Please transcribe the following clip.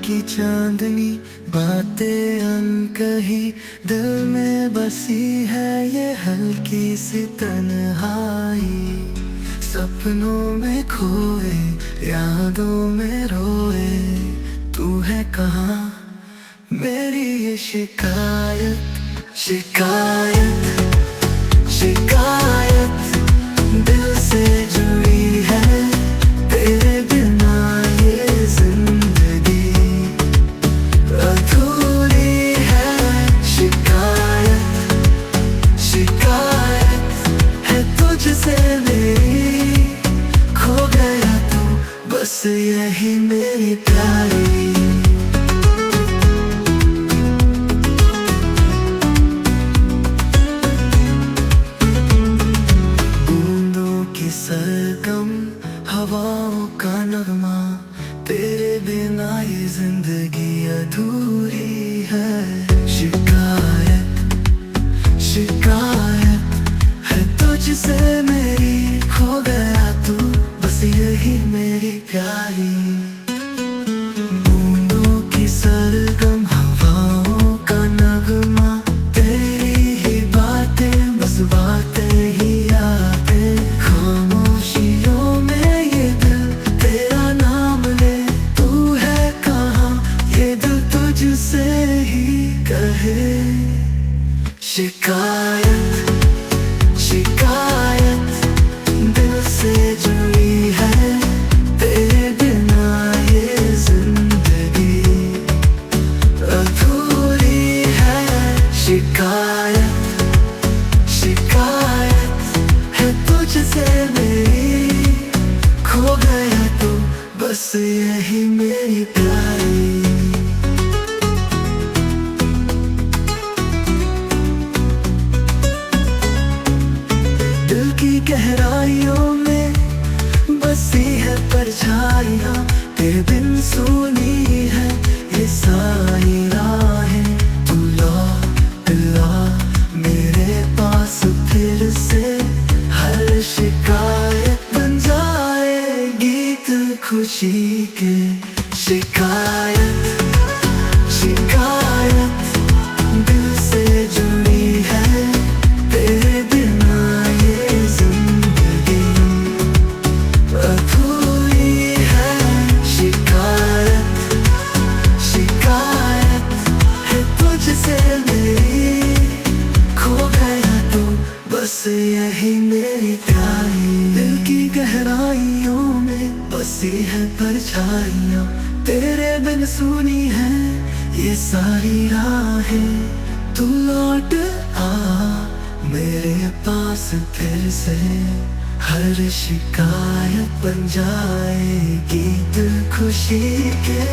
की चांदनी, बातें अनकही दिल में बसी है ये हल्की सी तन्हाई। सपनों में खोए, यादों में रोए, तू है कहाँ मेरी ये शिकायत। शिकायत शिकायत दिल से जुड़ी है, तेरे बिना ये जिंदगी अधूरी है। शिकायत शिकायत है तुझसे मेरी, खो गया तू बस यही मेरी प्यारी। सरगम हवाओं का नगमा, तेरे बिना ये जिंदगी अधूरी है। शिकायत शिकायत है तुझसे मेरी, खो गया तू बस यही मेरी प्यारी। बूंदों की सरगम हवाओं का नगमा, तेरी ही बातें बस बातें ही यादें। खामोशियों में ये दिल तेरा नाम ले, तू है कहाँ ये दिल तुझसे ही कहे। शिकायत शिकायत दिल से जुड़ी है, तेरे बिना ये जिंदगी अधूरी है। शिकायत शिकायत है तुझसे मेरी, खो गया तू बस यही मेरी प्यारी। दिल की गहराइयों में बसी है परछाइयाँ, तेरे बिन सुनी है ये सारी राहें। तू लौट ला मेरे पास फिर से, हर शिकायत बन जाए गीत खुशी के। शिकायत शिकायत दिल से जुड़ी है, तेरे बिना ये जिंदगी अधूरी है। शिकायत शिकायत है तुझसे मेरी, खो गया तू बस यही मेरी प्यारी। दिल की गहराइयों में बसी है परछाइयाँ, तेरे बिन सुनी है ये सारी राहें। तू लौट आ मेरे पास फिर से, हर शिकायत बन जाए गीत खुशी के।